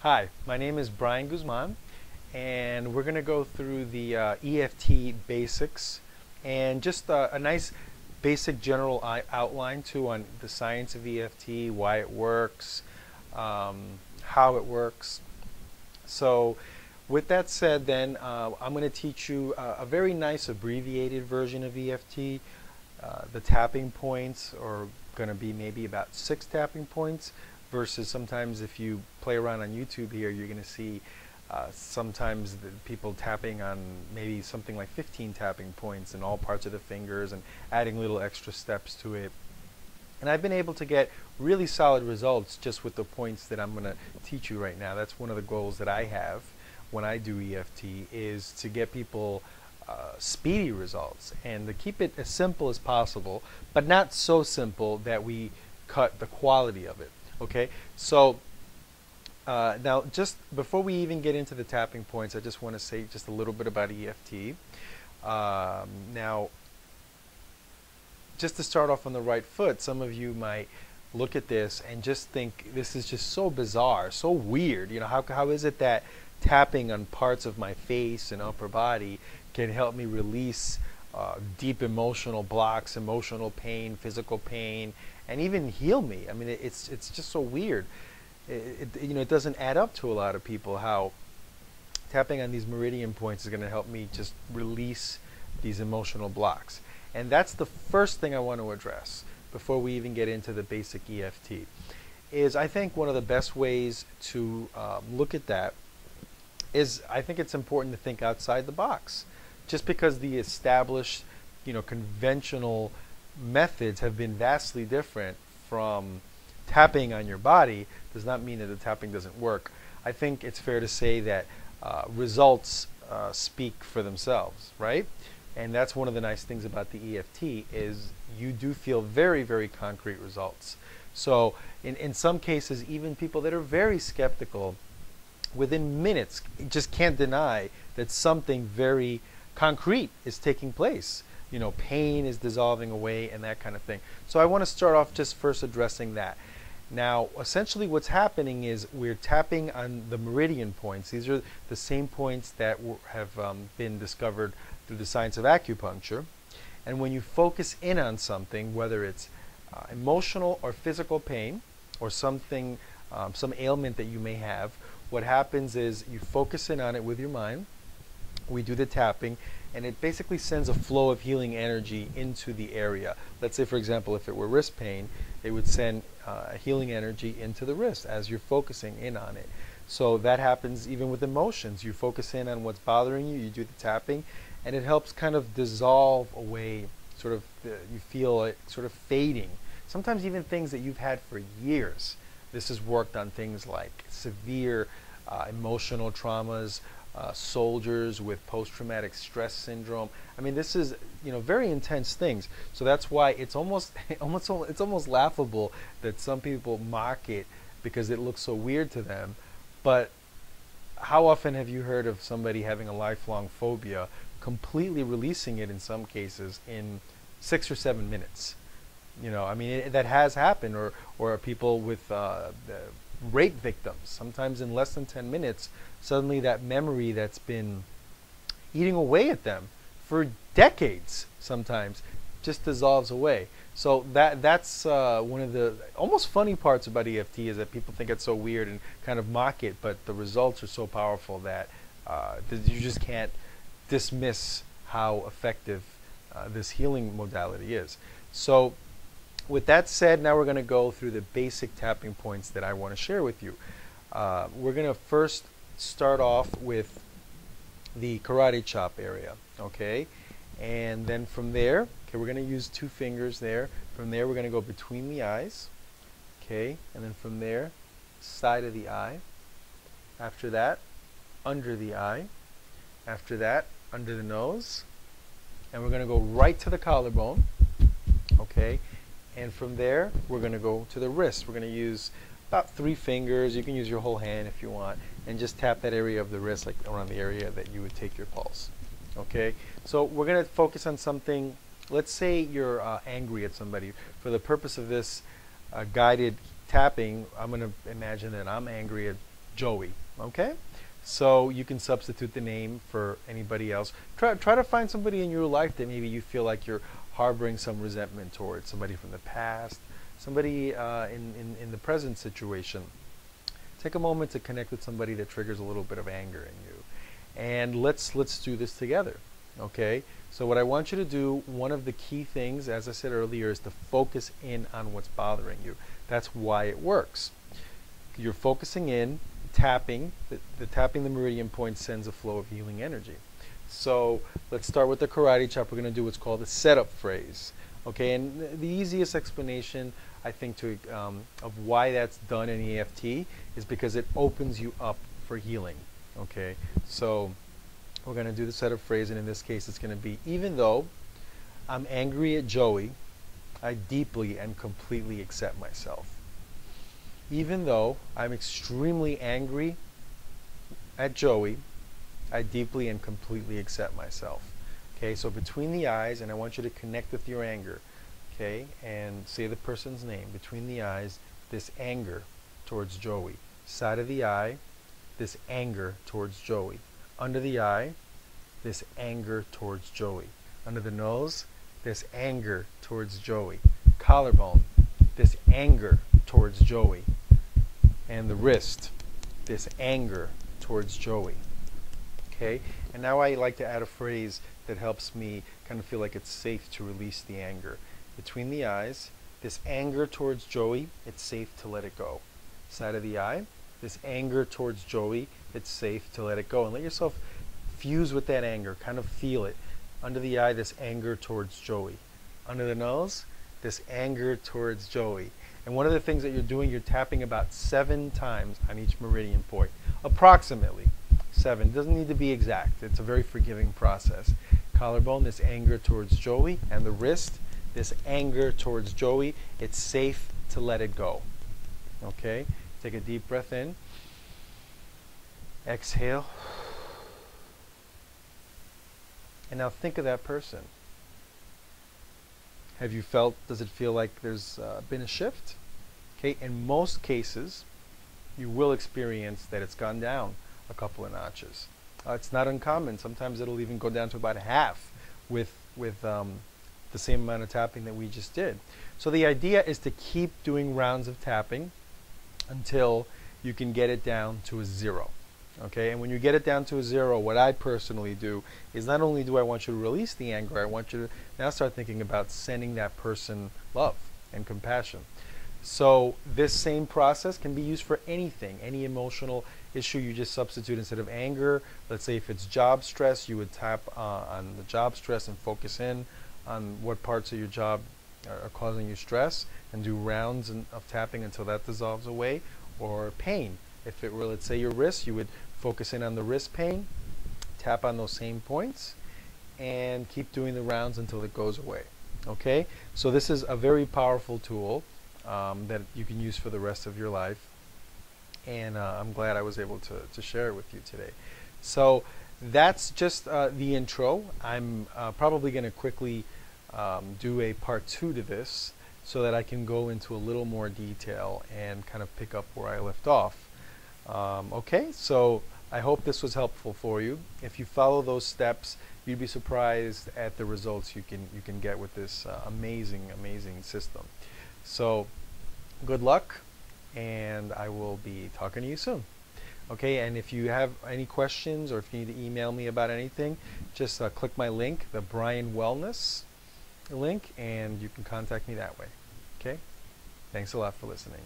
Hi, my name is Brian Guzman, and we're going to go through the EFT basics and just a nice basic general outline too on the science of EFT, why it works, how it works. So with that said then, I'm going to teach you a very nice abbreviated version of EFT. The tapping points are going to be maybe about 6 tapping points versus sometimes if you play around on YouTube here, you're going to see sometimes people tapping on maybe something like 15 tapping points in all parts of the fingers and adding little extra steps to it. And I've been able to get really solid results just with the points that I'm going to teach you right now. That's one of the goals that I have when I do EFT, is to get people speedy results and to keep it as simple as possible, but not so simple that we cut the quality of it. Okay, so now just before we even get into the tapping points, I just want to say just a little bit about EFT. Now, just to start off on the right foot, some of you might look at this and just think this is just so bizarre, so weird. You know, how is it that tapping on parts of my face and upper body can help me release deep emotional blocks, emotional pain, physical pain, and even heal me? I mean, it's just so weird. You know, it doesn't add up to a lot of people how tapping on these meridian points is going to help me just release these emotional blocks. And that's the first thing I want to address before we even get into the basic EFT. Is I think one of the best ways to look at that is, I think it's important to think outside the box. Just because the established, you know, conventional methods have been vastly different from tapping on your body does not mean that the tapping doesn't work. I think it's fair to say that results speak for themselves, right? And that's one of the nice things about the EFT is you do feel very, very concrete results. So in some cases, even people that are very skeptical, within minutes just can't deny that something very concrete is taking place. You know, pain is dissolving away and that kind of thing. So I want to start off just first addressing that. Now, essentially what's happening is we're tapping on the meridian points. These are the same points that have been discovered through the science of acupuncture. And when you focus in on something, whether it's emotional or physical pain or something, some ailment that you may have, what happens is you focus in on it with your mind. We do the tapping, and it basically sends a flow of healing energy into the area. Let's say, for example, if it were wrist pain, it would send healing energy into the wrist as you're focusing in on it. So that happens even with emotions. You focus in on what's bothering you, you do the tapping, and it helps kind of dissolve away, sort of, you feel it sort of fading. Sometimes even things that you've had for years. This has worked on things like severe emotional traumas, soldiers with post-traumatic stress syndrome. I mean, this is, you know, very intense things. So that's why it's almost laughable that some people mock it because it looks so weird to them. But how often have you heard of somebody having a lifelong phobia completely releasing it in some cases in 6 or 7 minutes? You know, I mean, that has happened. Or people with rape victims, sometimes in less than 10 minutes, suddenly that memory that's been eating away at them for decades sometimes just dissolves away. So that's one of the almost funny parts about EFT, is that people think it's so weird and kind of mock it, but the results are so powerful that you just can't dismiss how effective this healing modality is. So with that said, now we're going to go through the basic tapping points that I want to share with you. We're going to first start off with the karate chop area, okay? And then from there, okay, we're going to use 2 fingers there. From there, we're going to go between the eyes, okay? And then from there, side of the eye. After that, under the eye. After that, under the nose. And we're going to go right to the collarbone, okay? And from there, we're going to go to the wrist. We're going to use about 3 fingers. You can use your whole hand if you want, and just tap that area of the wrist, like around the area that you would take your pulse. Okay? So we're going to focus on something. Let's say you're angry at somebody. For the purpose of this guided tapping, I'm going to imagine that I'm angry at Joey. Okay? So you can substitute the name for anybody else. Try to find somebody in your life that maybe you feel like you're harboring some resentment towards, somebody from the past, somebody in the present situation. Take a moment to connect with somebody that triggers a little bit of anger in you. And let's do this together. Okay? So what I want you to do, one of the key things, as I said earlier, is to focus in on what's bothering you. That's why it works. You're focusing in, tapping. The tapping the meridian point sends a flow of healing energy. So let's start with the karate chop. We're going to do what's called a setup phrase. Okay, and the easiest explanation, I think, of why that's done in EFT is because it opens you up for healing. Okay, so we're going to do the setup phrase, and in this case it's going to be, even though I'm angry at Joey, I deeply and completely accept myself. Even though I'm extremely angry at Joey, I deeply and completely accept myself. Okay, so between the eyes, and I want you to connect with your anger, okay, and say the person's name. Between the eyes, this anger towards Joey. Side of the eye, this anger towards Joey. Under the eye, this anger towards Joey. Under the nose, this anger towards Joey. Collarbone, this anger towards Joey. And the wrist, this anger towards Joey. Okay, and now I like to add a phrase that helps me kind of feel like it's safe to release the anger. Between the eyes, this anger towards Joey, it's safe to let it go. Side of the eye, this anger towards Joey, it's safe to let it go. And let yourself fuse with that anger, kind of feel it. Under the eye, this anger towards Joey. Under the nose, this anger towards Joey. And one of the things that you're doing, you're tapping about 7 times on each meridian point. Approximately 7. It doesn't need to be exact. It's a very forgiving process. Collarbone, this anger towards Joey. And the wrist, this anger towards Joey. It's safe to let it go. Okay? Take a deep breath in. Exhale. And now think of that person. Have you felt, does it feel like there's been a shift? Okay, in most cases, you will experience that it's gone down a couple of notches. It's not uncommon. Sometimes it'll even go down to about half with the same amount of tapping that we just did. So the idea is to keep doing rounds of tapping until you can get it down to a 0. Okay, and when you get it down to a 0, what I personally do is not only do I want you to release the anger, I want you to now start thinking about sending that person love and compassion. So this same process can be used for anything, any emotional issue. You just substitute instead of anger. Let's say if it's job stress, you would tap on the job stress and focus in on what parts of your job are causing you stress, and do rounds of tapping until that dissolves away. Or pain. If it were, let's say, your wrist, you would focus in on the wrist pain, tap on those same points, and keep doing the rounds until it goes away. Okay? So this is a very powerful tool that you can use for the rest of your life. And I'm glad I was able to share it with you today. So that's just the intro. I'm probably going to quickly do a part 2 to this so that I can go into a little more detail and kind of pick up where I left off. Okay, so I hope this was helpful for you. If you follow those steps, you'd be surprised at the results you can get with this amazing system. So good luck, and I will be talking to you soon. Okay, and if you have any questions or if you need to email me about anything, just click my link, the Brian Wellness link, and you can contact me that way. Okay, thanks a lot for listening.